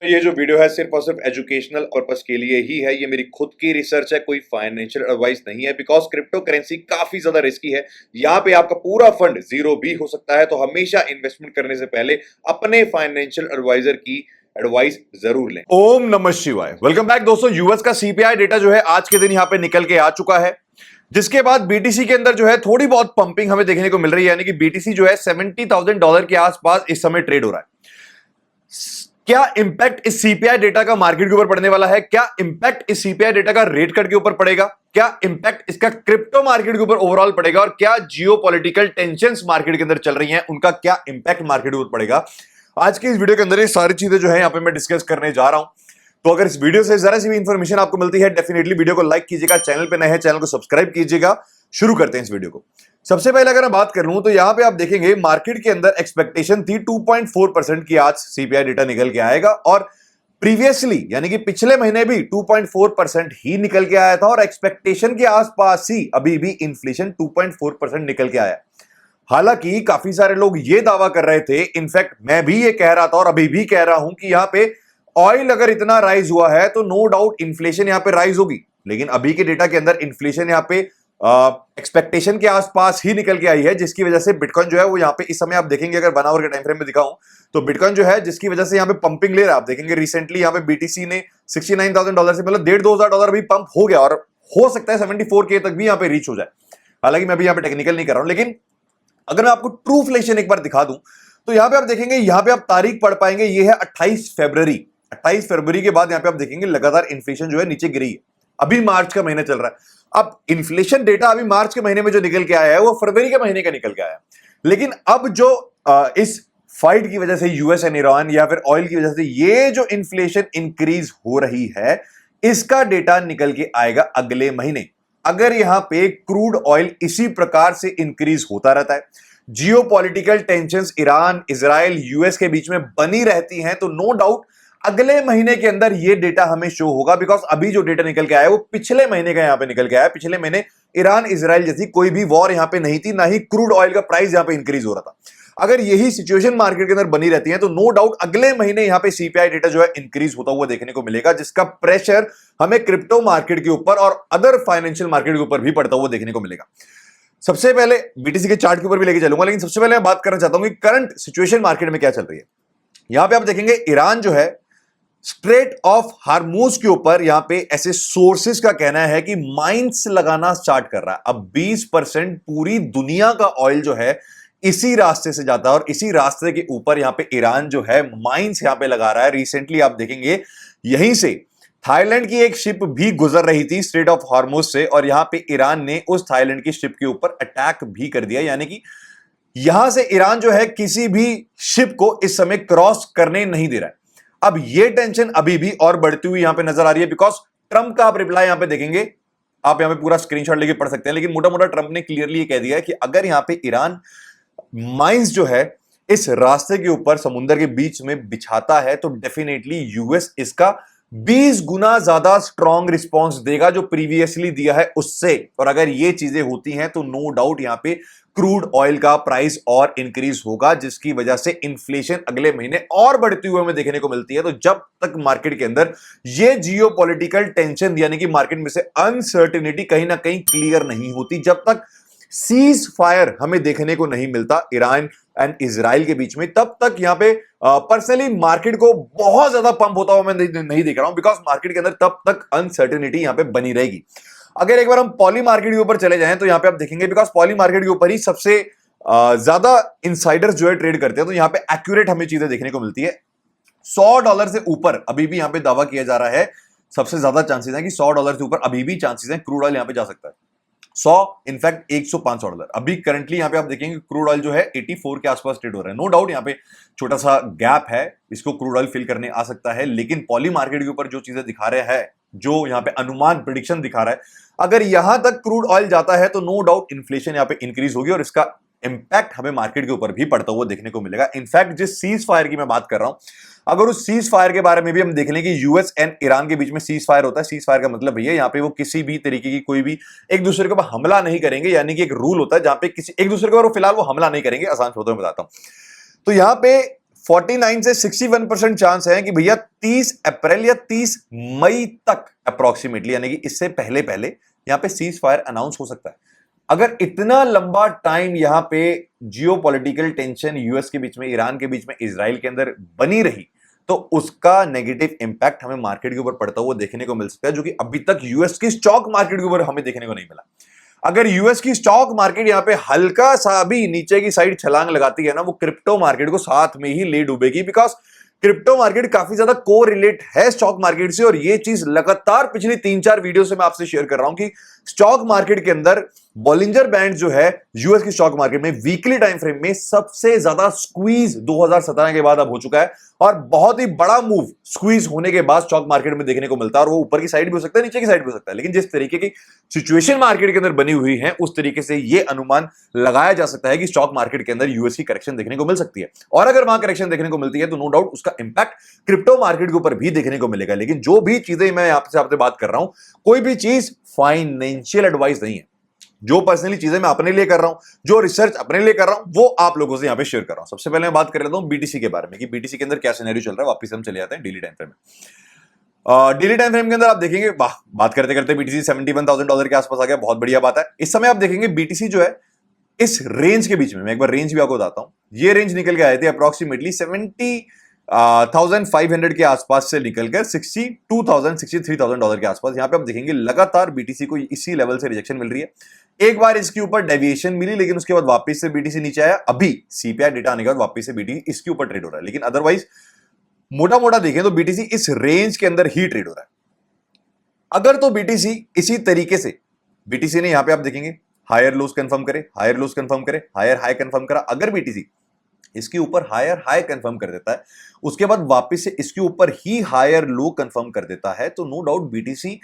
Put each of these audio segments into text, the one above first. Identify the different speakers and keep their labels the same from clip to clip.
Speaker 1: ये जो वीडियो है सिर्फ और सिर्फ एजुकेशनल पर्पस के लिए ही है। ये मेरी खुद की रिसर्च है, कोई फाइनेंशियल एडवाइस नहीं है। बिकॉज क्रिप्टो करेंसी काफी ज्यादा रिस्की है। यहाँ पे आपका पूरा फंड जीरो भी हो सकता है। तो हमेशा इन्वेस्टमेंट करने से पहले अपने फाइनेंशियल एडवाइजर की एडवाइस जरूर लें। ओम नमः शिवाय। वेलकम बैक दोस्तों। यूएस का सीपीआई डेटा जो है आज के दिन यहाँ पे निकल के आ चुका है, जिसके बाद बीटीसी के अंदर जो है थोड़ी बहुत पंपिंग हमें देखने को मिल रही है। यानी कि बीटीसी जो है $70,000 के आसपास इस समय ट्रेड हो रहा है। क्या इंपैक्ट इस सीपीआई डेटा का मार्केट के ऊपर पड़ने वाला है? क्या इंपैक्ट इस सीपीआई डेटा का रेट कट के ऊपर पड़ेगा? क्या इंपैक्ट इसका क्रिप्टो मार्केट के ऊपर ओवरऑल पड़ेगा? और क्या जियोपॉलिटिकल टेंशंस मार्केट के अंदर चल रही हैं, उनका क्या इंपैक्ट मार्केट के ऊपर पड़ेगा? आज की इस वीडियो के अंदर ये सारी चीजें जो है यहां पे मैं डिस्कस करने जा रहा हूं। तो अगर इस वीडियो से जरा सी भी इंफॉर्मेशन आपको मिलती है, डेफिनेटली वीडियो को लाइक कीजिएगा, चैनल पे नए हैं चैनल को सब्सक्राइब कीजिएगा। शुरू करते हैं इस वीडियो को। सबसे पहले अगर मैं बात कर लूं तो यहां पे आप देखेंगे मार्केट के अंदर एक्सपेक्टेशन थी 2.4% की आज सीपीआई डेटा निकल के आएगा, और प्रीवियसली यानी कि पिछले महीने भी 2.4% ही निकल के आया था, और एक्सपेक्टेशन के आसपास ही अभी भी इन्फ्लेशन 2.4% निकल के आया। हालांकि काफी सारे लोग ये दावा कर रहे थे, इनफैक्ट मैं भी ये कह रहा था और अभी भी कह रहा हूं कि यहां पे ऑयल अगर इतना राइज हुआ है तो नो डाउट इन्फ्लेशन यहां पे राइज होगी। लेकिन अभी के डेटा के अंदर इन्फ्लेशन यहां पे एक्सपेक्टेशन के आसपास ही निकल के आई है, जिसकी वजह से बिटकॉइन जो है वो यहाँ पे इस समय आप देखेंगे, अगर 1 आवर के टाइम फ्रेम में दिखाऊं तो बिटकॉइन जो है जिसकी वजह से यहाँ पे पंपिंग ले रहा है। आप देखेंगे रिसेंटली यहाँ पे बीटीसी ने $69,000 से मतलब $1,500 भी पंप हो गया, और हो सकता है 74K तक भी यहाँ पे रीच हो जाए। हालांकि मैं भी यहाँ पे टेक्निकल नहीं कर रहा हूं, लेकिन अगर मैं आपको ट्रूफ्लेशन एक बार दिखा दूं तो यहाँ पे आप देखेंगे, यहाँ पे आप तारीख पढ़ पाएंगे, ये है 28 फरवरी। 28 फरवरी के बाद यहाँ पे आप देखेंगे लगातार इन्फ्लेशन जो है नीचे गिरी है। अभी मार्च का महीना चल रहा है। अब इन्फ्लेशन डेटा अभी मार्च के महीने में जो निकल के आया है वो फरवरी के महीने का निकल के आया है। लेकिन अब जो इस फाइट की वजह से यूएस एंड ईरान या फिर ऑयल की वजह से ये जो इन्फ्लेशन इंक्रीज हो रही है, इसका डेटा निकल के आएगा अगले महीने। अगर यहां पे क्रूड ऑयल इसी प्रकार से इंक्रीज होता रहता है, geopolitical tensions Iran, Israel, US के बीच में बनी रहती हैं, तो नो डाउट अगले महीने के अंदर ये डेटा हमें शो होगा। बिकॉज अभी जो डेटा निकल के आया है वो पिछले महीने का यहां पे निकल के आया है। पिछले महीने ईरान इजराइल जैसी कोई भी वॉर यहां पे नहीं थी, ना ही क्रूड ऑयल का प्राइस यहां पे इंक्रीज हो रहा था। अगर यही सिचुएशन मार्केट के अंदर बनी रहती है तो नो डाउट अगले महीने यहां पे सीपीआई डेटा जो है इंक्रीज होता हुआ देखने को मिलेगा, जिसका प्रेशर हमें क्रिप्टो मार्केट के ऊपर और अदर फाइनेंशियल मार्केट के ऊपर भी पड़ता हुआ देखने को मिलेगा। सबसे पहले बीटीसी के चार्ट के ऊपर भी लेके चलूंगा, लेकिन सबसे पहले मैं बात करना चाहता हूं कि करंट सिचुएशन मार्केट में क्या चल रही है। यहां पे आप देखेंगे ईरान जो है स्ट्रेट ऑफ हार्मूज के ऊपर यहां पे ऐसे सोर्सेस का कहना है कि माइंस लगाना स्टार्ट कर रहा है। अब 20% पूरी दुनिया का ऑयल जो है इसी रास्ते से जाता है, और इसी रास्ते के ऊपर यहां पे ईरान जो है माइंस यहां पे लगा रहा है। रिसेंटली आप देखेंगे यहीं से थाईलैंड की एक शिप भी गुजर रही थी स्ट्रेट ऑफ हार्मूज से, और यहां पे ईरान ने उस थाईलैंड की शिप के ऊपर अटैक भी कर दिया। यानी कि यहां से ईरान जो है किसी भी शिप को इस समय क्रॉस करने नहीं दे रहा है। अब ये टेंशन अभी भी और बढ़ती हुई यहां पे नजर आ रही है, बिकॉज ट्रंप का आप रिप्लाई यहां पे देखेंगे, आप यहां पे पूरा स्क्रीनशॉट लेके पढ़ सकते हैं। लेकिन मोटा मोटा ट्रंप ने क्लियरली ये कह दिया है कि अगर यहां पे ईरान माइंस जो है इस रास्ते के ऊपर समुद्र के बीच में बिछाता है तो डेफिनेटली यूएस इसका 20 गुना ज्यादा स्ट्रॉन्ग रिस्पॉन्स देगा जो प्रीवियसली दिया है उससे। और अगर ये चीजें होती हैं तो नो डाउट यहां पे क्रूड ऑयल का प्राइस और इंक्रीज होगा, जिसकी वजह से इन्फ्लेशन अगले महीने और बढ़ती हुई हमें देखने को मिलती है। तो जब तक मार्केट के अंदर ये जियोपॉलिटिकल टेंशन यानी कि मार्केट में से अनसर्टेनिटी कहीं ना कहीं क्लियर नहीं होती, जब तक सीज फायर हमें देखने को नहीं मिलता ईरान एंड इजराइल के बीच में, तब तक यहां पे पर्सनली मार्केट को बहुत ज्यादा पंप होता हुआ मैं नहीं देख रहा हूं। बिकॉज मार्केट के अंदर तब तक अनसर्टेनिटी यहां पे बनी रहेगी। अगर एक बार हम पॉली मार्केट के ऊपर चले जाएं तो यहां पे आप देखेंगे, बिकॉज पॉली मार्केट के ऊपर ही सबसे ज्यादा इंसाइडर्स जो है ट्रेड करते हैं, तो यहां पे एक्यूरेट हमें चीजें देखने को मिलती है। $100 से ऊपर अभी भी यहां पे दावा किया जा रहा है, सबसे ज्यादा चांसेस है कि $100 से ऊपर अभी भी चांसेस है क्रूड ऑयल यहां पे जा सकता है। 100 इनफैक्ट $105। अभी करंटली यहां पे आप देखेंगे क्रूड ऑयल जो है 84 के आसपास ट्रेड हो रहा है। नो डाउट यहां पे छोटा सा गैप है, इसको क्रूड ऑयल फिल करने आ सकता है। लेकिन पॉली मार्केट के ऊपर जो चीजें दिखा रहे हैं, जो यहां पे अनुमान प्रिडिक्शन दिखा रहा है, अगर यहां तक क्रूड ऑयल जाता है तो नो डाउट इन्फ्लेशन यहां पे इंक्रीज होगी, और इसका इंपैक्ट हमें मार्केट के ऊपर भी पड़ता हुआ देखने को मिलेगा। इनफैक्ट जिस सीज फायर की मैं बात कर रहा हूं, अगर उस सीज फायर के बारे में भी हम देख लें कि यूएस एंड ईरान के बीच में सीज फायर होता है। सीज फायर का मतलब भैया यहाँ पे वो किसी भी तरीके की कोई भी एक दूसरे के ऊपर हमला नहीं करेंगे, यानी कि एक रूल होता है जहां पे किसी एक दूसरे के ऊपर फिलहाल वो हमला नहीं करेंगे। आसान शब्दों में बताता हूं, तो यहां पे 49 से 61% चांस है कि भैया 30 अप्रैल या 30 मई तक अप्रोक्सीमेटली, यानी कि इससे पहले पहले यहां पे सीज फायर अनाउंस हो सकता है। अगर इतना लंबा टाइम यहां पे जियोपॉलिटिकल टेंशन यूएस के बीच में, ईरान के बीच में, इजराइल के अंदर बनी रही, तो उसका नेगेटिव इंपैक्ट हमें मार्केट के ऊपर पड़ता हुआ देखने को मिल सकता है, जो कि अभी तक यूएस की स्टॉक मार्केट के ऊपर हमें देखने को नहीं मिला। अगर यूएस की स्टॉक मार्केट यहां पे हल्का सा भी नीचे की साइड छलांग लगाती है ना, वो क्रिप्टो मार्केट को साथ में ही ले डूबेगी, बिकॉज क्रिप्टो मार्केट काफी ज्यादा को रिलेट है स्टॉक मार्केट से। और ये चीज लगातार पिछली 3-4 वीडियो से मैं आपसे शेयर कर रहा हूं कि स्टॉक मार्केट के अंदर बॉलिंजर बैंड जो है यूएस की स्टॉक मार्केट में वीकली टाइम फ्रेम में सबसे ज्यादा स्क्वीज 2017 के बाद अब हो चुका है, और बहुत ही बड़ा मूव स्क्वीज होने के बाद स्टॉक मार्केट में देखने को मिलता है। और वो ऊपर की साइड भी हो सकता है, नीचे की साइड भी हो सकता है, लेकिन जिस तरीके की सिचुएशन मार्केट के अंदर बनी हुई है उस तरीके से ये अनुमान लगाया जा सकता है कि स्टॉक मार्केट के अंदर यूएस की करेक्शन देखने को मिल सकती है। और अगर वहां करेक्शन देखने को मिलती है तो नो डाउट उसका इंपैक्ट क्रिप्टो मार्केट के ऊपर भी देखने को मिलेगा। लेकिन जो भी चीजें मैं आपसे बात कर रहा हूं, कोई भी चीज फाइनेंशियल एडवाइस नहीं है। जो पर्सनली चीजें मैं अपने लिए कर रहा हूं, जो रिसर्च अपने लिए कर रहा हूं, वो आप लोगों से यहां पे शेयर कर रहा हूं। सबसे पहले मैं बात कर लेता हूं बीटीसी के बारे में कि बीटीसी के अंदर क्या सिनेरियो चल रहा है। वापस हम चले जाते हैं डेली टाइम फ्रेम में। डेली टाइम फ्रेम के अंदर आप देखेंगे, वाह, बात करते करते बीटीसी $71,000 के आसपास आ गया, बहुत बढ़िया बात है। इस समय आप देखेंगे बीटीसी जो है इस रेंज के बीच में, मैं एक बार रेंज भी आपको बताता हूं, ये रेंज निकल के आए थे अप्रोक्सीमेटली 70,500 के आसपास से निकलकर $63,000 के आसपास। यहां पे आप देखेंगे लगातार बीटीसी को इसी लेवल से रिजेक्शन मिल रही है। एक बार इसके ऊपर डेविएशन मिली, लेकिन उसके बाद वापस से बीटीसी नीचे आया। अभी सीपीआई डेटा आने के बाद वापस से बीटीसी इसके ऊपर ट्रेड हो रहा है, लेकिन अदरवाइज मोटा मोटा देखें तो बीटीसी इस रेंज के अंदर ही ट्रेड हो रहा है। अगर तो बीटीसी इसी तरीके से, बीटीसी ने यहां पे आप देखेंगे हायर लोज कंफर्म करे, हायर लोज कंफर्म करे, हायर हाई कंफर्म करा, अगर बीटीसी इसके ऊपर हायर हाई कंफर्म कर देता है, उसके बाद वापस से इसके ऊपर ही हायर लो कंफर्म कर देता है, तो नो डाउट बीटीसी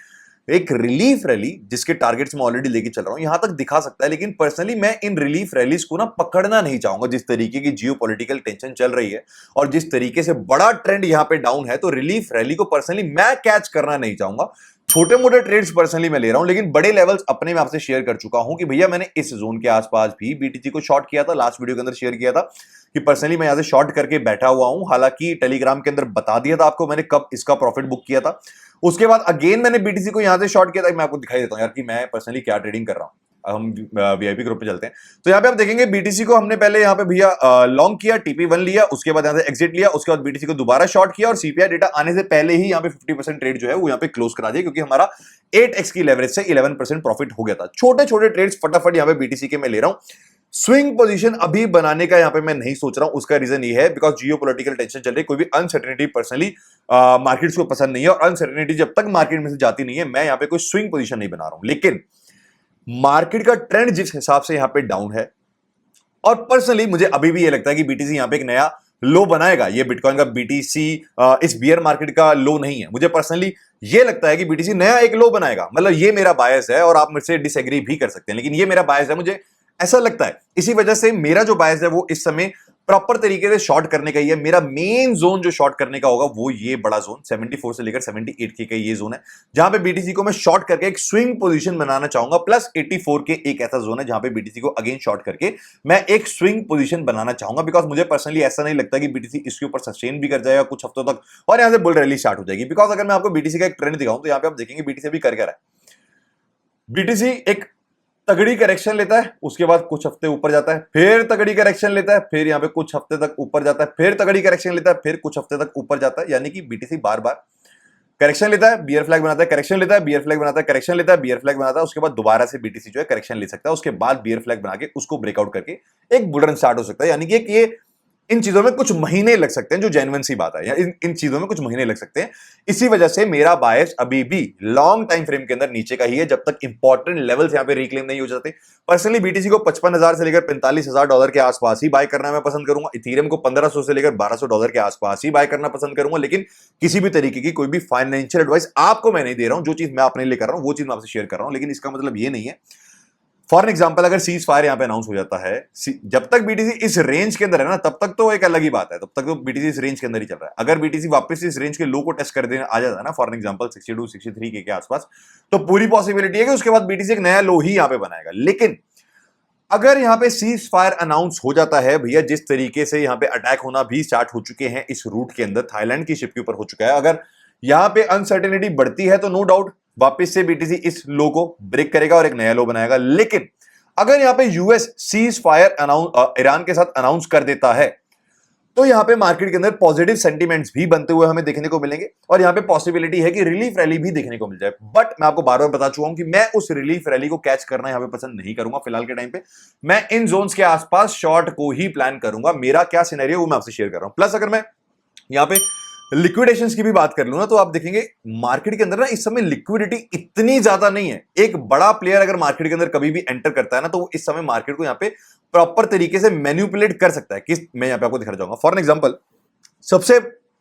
Speaker 1: एक रिलीफ रैली, जिसके टारगेट्स मैं ऑलरेडी लेके चल रहा हूं, यहां तक दिखा सकता है। लेकिन पर्सनली मैं इन रिलीफ रैलीज को ना पकड़ना नहीं चाहूंगा। जिस तरीके की जियोपॉलिटिकल टेंशन चल रही है और जिस तरीके से बड़ा ट्रेंड यहां पे डाउन है, तो रिलीफ रैली को पर्सनली मैं कैच करना नहीं चाहूंगा। छोटे मोटे ट्रेड्स पर्सनली मैं ले रहा हूं, लेकिन बड़े लेवल्स अपने में आपसे शेयर कर चुका हूं कि भैया मैंने इस जोन के आसपास भी बीटीसी को शॉर्ट किया था, लास्ट वीडियो के अंदर शेयर किया था कि पर्सनली मैं यहां से शॉर्ट करके बैठा हुआ हूं। हालांकि टेलीग्राम के अंदर बता दिया था आपको मैंने कब इसका प्रॉफिट बुक किया था। उसके बाद अगेन मैंने बीटीसी को यहां से शॉर्ट किया था। मैं आपको दिखाई देता हूं यार कि मैं पर्सनली क्या ट्रेडिंग कर रहा हूं। हम वीआईपी ग्रुप पे चलते हैं, तो यहाँ पे आप देखेंगे बीटीसी को हमने पहले यहाँ पे भैया लॉन्ग किया, टीपी1 लिया, उसके बाद यहाँ से एग्जिट लिया, उसके बाद बीटीसी को दोबारा शॉर्ट किया और सीपीआई डेटा आने से पहले ही यहाँ पे 50% ट्रेड जो है वो यहाँ पे क्लोज करा दिया, क्योंकि हमारा 8x की लेवरेज से 11% प्रॉफिट हो गया था। छोटे छोटे ट्रेड्स फटाफट यहाँ पे बीटीसी के मैं ले रहा हूँ। स्विंग पोजीशन अभी बनाने का यहाँ पे मैं नहीं सोच रहा हूं। उसका रीजन ये है बिकॉज जियोपॉलिटिकल टेंशन चल रही है, कोई भी अनसर्टेनिटी पर्सनली मार्केट्स को पसंद नहीं है, और अनसर्टेनिटी जब तक मार्केट में से जाती नहीं है, मैं यहाँ पे कोई स्विंग पोजीशन नहीं बना रहा हूं। लेकिन मार्केट का ट्रेंड जिस हिसाब से यहां पे डाउन है, और पर्सनली मुझे अभी भी ये लगता है कि बीटीसी यहां पे एक नया लो बनाएगा। ये बिटकॉइन का बीटीसी इस बियर मार्केट का लो नहीं है। मुझे पर्सनली ये लगता है कि बीटीसी नया एक लो बनाएगा। मतलब ये मेरा बायस है और आप मुझसे डिसएग्री भी कर सकते हैं, लेकिन ये मेरा बायस है, मुझे ऐसा लगता है। इसी वजह से मेरा जो बायस है वो इस समय प्रॉपर तरीके से शॉर्ट करने का ही है। मेरा मेन जोन जो शॉर्ट करने का होगा वो ये बड़ा जोन 74 से लेकर 78 के ये जोन है, जहां पे बीटीसी को मैं शॉर्ट करके एक स्विंग पोजीशन बनाना चाहूंगा। प्लस 84 के एक ऐसा जोन है जहां पे बीटीसी को अगेन शॉर्ट करके मैं एक स्विंग पोजीशन बनाना चाहूंगा, बिकॉज मुझे पर्सनली ऐसा नहीं लगता कि बीटीसी इसके ऊपर सस्टेन भी कर जाएगा कुछ हफ्तों तक और यहां से बुल रैली स्टार्ट हो जाएगी। बिकॉज अगर मैं आपको बीटीसी का एक ट्रेंड दिखाऊं तो यहां पे आप देखेंगे बीटीसी भी कर क्या रहा है। बीटीसी एक तगड़ी करेक्शन लेता है, उसके बाद कुछ हफ्ते ऊपर जाता है, फिर तगड़ी करेक्शन लेता है, फिर यहां पे कुछ हफ्ते तक ऊपर जाता है, फिर तगड़ी करेक्शन लेता है, फिर कुछ हफ्ते तक ऊपर जाता है। यानी कि बीटीसी बार बार करेक्शन लेता है, बियर फ्लैग बनाता है, करेक्शन लेता है, बियर फ्लैग बनाता है, करेक्शन लेता है, बियर फ्लैग बनाता है, उसके बाद दोबारा से बीटीसी जो है करेक्शन ले सकता है, उसके बाद बियर फ्लैग बना के उसको ब्रेकआउट करके एक बुल रन स्टार्ट हो सकता है। यानी कि ये इन चीजों में कुछ महीने लग सकते हैं, जो जेन्युइन सी बात है, या इन चीजों में कुछ महीने लग सकते हैं। इसी वजह से मेरा बायस अभी भी लॉन्ग टाइम फ्रेम के अंदर नीचे का ही है, जब तक इंपॉर्टेंट लेवल्स यहां पे रिक्लेम नहीं हो जाते। पर्सनली बीटीसी को 55,000 से लेकर $45,000 के आसपास ही बाय करना मैं पसंद करूंगा। इथेरियम को 1500 से लेकर $1200 के आसपास ही बाय करना पसंद करूंगा। लेकिन किसी भी तरीके की कोई भी फाइनेंशियल एडवाइस आपको मैं नहीं दे रहा हूं। जो चीज मैं अपने लिए कर रहा हूं वो चीज मैं आपसे शेयर कर रहा हूं। लेकिन इसका मतलब ये नहीं है, फॉर एग्जाम्पल अगर सीज फायर यहां पे अनाउंस हो जाता है, जब तक बीटीसी इस रेंज के अंदर है ना, तब तक तो एक अलग ही बात है, तब तक तो बीटीसी इस रेंज के अंदर ही चल रहा है। अगर बीटीसी वापस इस रेंज के लो को टेस्ट कर देने आ जाता है ना, फॉर एग्जाम्पल 62 63 के आसपास, तो पूरी पॉसिबिलिटी है कि उसके बाद बीटीसी एक नया लो ही यहां पे बनाएगा। लेकिन अगर यहां पे सीज फायर अनाउंस हो जाता है भैया, जिस तरीके से यहां पे अटैक होना भी स्टार्ट हो चुके हैं इस रूट के अंदर, थाईलैंड की शिप के ऊपर हो चुका है, अगर यहां पे अनसर्टेनिटी बढ़ती है तो नो डाउट वापस से बीटीसी इस लो को ब्रेक करेगा और एक नया लो बनाएगा। लेकिन अगर यहां पे US cease fire announce Iran के साथ अनाउंस कर देता है तो यहां पे मार्केट के अंदर पॉजिटिव सेंटीमेंट्स भी बनते हुए हमें देखने को मिलेंगे और यहां पे पॉसिबिलिटी है कि रिलीफ रैली भी देखने को मिल जाए। बट मैं आपको बार बार बता चुका हूं कि मैं उस रिलीफ रैली को कैच करना यहां पे पसंद नहीं करूंगा फिलहाल के टाइम पे। मैं इन जोन्स के आसपास शॉर्ट को ही प्लान करूंगा। मेरा क्या सिनेरियो वो मैं आपसे शेयर कर रहा हूं। प्लस अगर मैं यहां पे लिक्विडेशंस की भी बात कर लूं ना तो आप देखेंगे मार्केट के अंदर ना इस समय लिक्विडिटी इतनी ज्यादा नहीं है। एक बड़ा प्लेयर अगर मार्केट के अंदर कभी भी एंटर करता है ना तो वो इस समय मार्केट को यहां पे प्रॉपर तरीके से मैनिपुलेट कर सकता है। किस मैं यहां पे आपको दिखाना चाहूंगा। फॉर एग्जांपल सबसे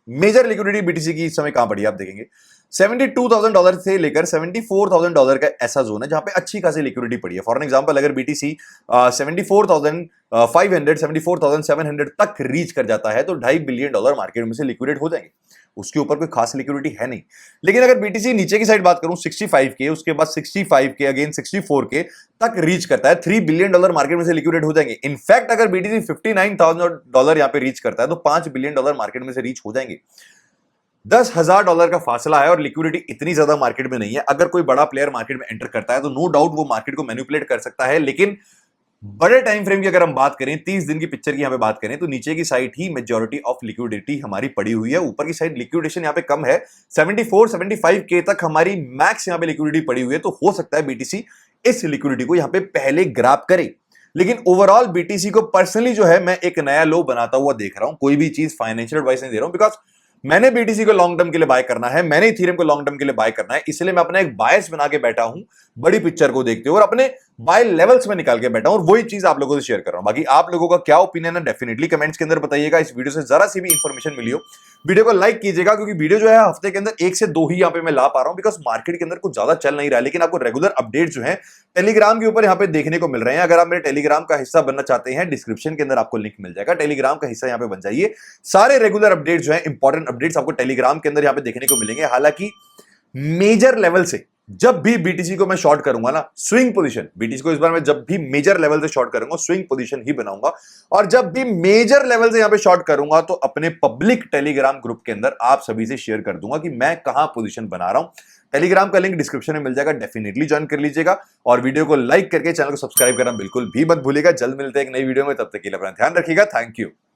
Speaker 1: मेजर लिक्विडिटी बीटीसी की इस समय कहां पड़ी है आप देखेंगे, $72,000 से लेकर $74,000 का ऐसा जोन है जहां पे अच्छी खासी लिक्विडिटी पड़ी है। फॉर एग्जांपल अगर बीटीसी 74,500 74,700 तक रीच कर जाता है तो $2.5 बिलियन मार्केट में से लिक्विडेट हो जाएंगे। उसके ऊपर कोई खास लिक्विडिटी है नहीं। लेकिन अगर बीटीसी नीचे की साइड बात करूं 65 के, उसके बाद 65 के, अगेन 64 के तक रीच करता है, $3 बिलियन मार्केट में से लिक्विडेट हो जाएंगे। इनफैक्ट अगर बीटीसी $59,000 यहां पे रीच करता है तो $5 बिलियन मार्केट में से रीच हो जाएंगे। $10,000 का फासला है और लिक्विडिटी इतनी ज्यादा मार्केट में नहीं है। अगर कोई बड़ा प्लेयर मार्केट में एंटर करता है तो नो डाउट वो मार्केट को मैनिपुलेट कर सकता है। लेकिन बड़े टाइम फ्रेम की अगर हम बात करें, 30 दिन की पिक्चर की यहां पे बात करें तो नीचे की side he majority of liquidity हमारी पड़ी हुई है। ऊपर की साइड लिक्विडेशन यहां पे कम है, 74 75 के तक हमारी मैक्स यहां पे लिक्विडिटी पड़ी हुई है। तो हो सकता है बीटीसी इस लिक्विडिटी को यहां पे पहले ग्रैब करे। लेकिन ओवरऑल बीटीसी को पर्सनली जो है मैं एक नया लो बनाता हुआ देख रहा हूं। कोई भी चीज फाइनेंशियल एडवाइस नहीं दे रहा हूं, बिकॉज मैंने बीटीसी को लॉन्ग टर्म के लिए बाय करना है, मैंने इथेरियम को लॉन्ग टर्म के लिए बाय करना है। इसलिए मैं अपना एक बायस बना के बैठा हूं, बड़ी पिक्चर को देखते हुए और अपने बाय लेवल्स में निकाल के बैठा हूं और वही चीज आप लोगों से शेयर कर रहा हूं। बाकी आप लोगों का क्या ओपिनियन है डेफिनेटली कमेंट्स के अंदर बताइएगा। इस वीडियो से जरा सी भी इंफॉर्मेशन मिली हो वीडियो को लाइक कीजिएगा, क्योंकि वीडियो जो है हफ्ते के अंदर 1 से 2 ही यहां पे मैं ला पा रहा हूं, बिकॉज मार्केट के अंदर कुछ ज्यादा चल नहीं रहा है। लेकिन आपको रेगुलर अपडेट जो है टेलीग्राम के ऊपर यहां पे देखने को मिल रहे हैं। अगर आप मेरे टेलीग्राम का हिस्सा बनना चाहते हैं, डिस्क्रिप्शन के अंदर आपको लिंक मिल जाएगा, टेलीग्राम का हिस्सा यहां पे बन जाइए। सारे रेगुलर अपडेट जो है, इंपॉर्टेंट अपडेट्स आपको टेलीग्राम के अंदर यहां पे देखने को मिलेंगे। हालांकि मेजर लेवल से जब भी बीटीसी को मैं शॉर्ट करूंगा ना, स्विंग पोजीशन बीटीसी को इस बार मैं जब भी मेजर लेवल से शॉर्ट करूंगा स्विंग पोजीशन ही बनाऊंगा। और जब भी मेजर लेवल से यहां पे शॉर्ट करूंगा तो अपने पब्लिक टेलीग्राम ग्रुप के अंदर आप सभी से शेयर कर दूंगा कि मैं कहां पोजीशन बना रहा हूं। टेलीग्राम का लिंक डिस्क्रिप्शन में मिल जाएगा, डेफिनेटली ज्वाइन कर लीजिएगा और वीडियो को लाइक करके चैनल को सब्सक्राइब करना बिल्कुल भी मत भूलिएगा। जल्द मिलते हैं एक नई वीडियो में, तब तक के लिए अपना ध्यान रखिएगा। Thank you.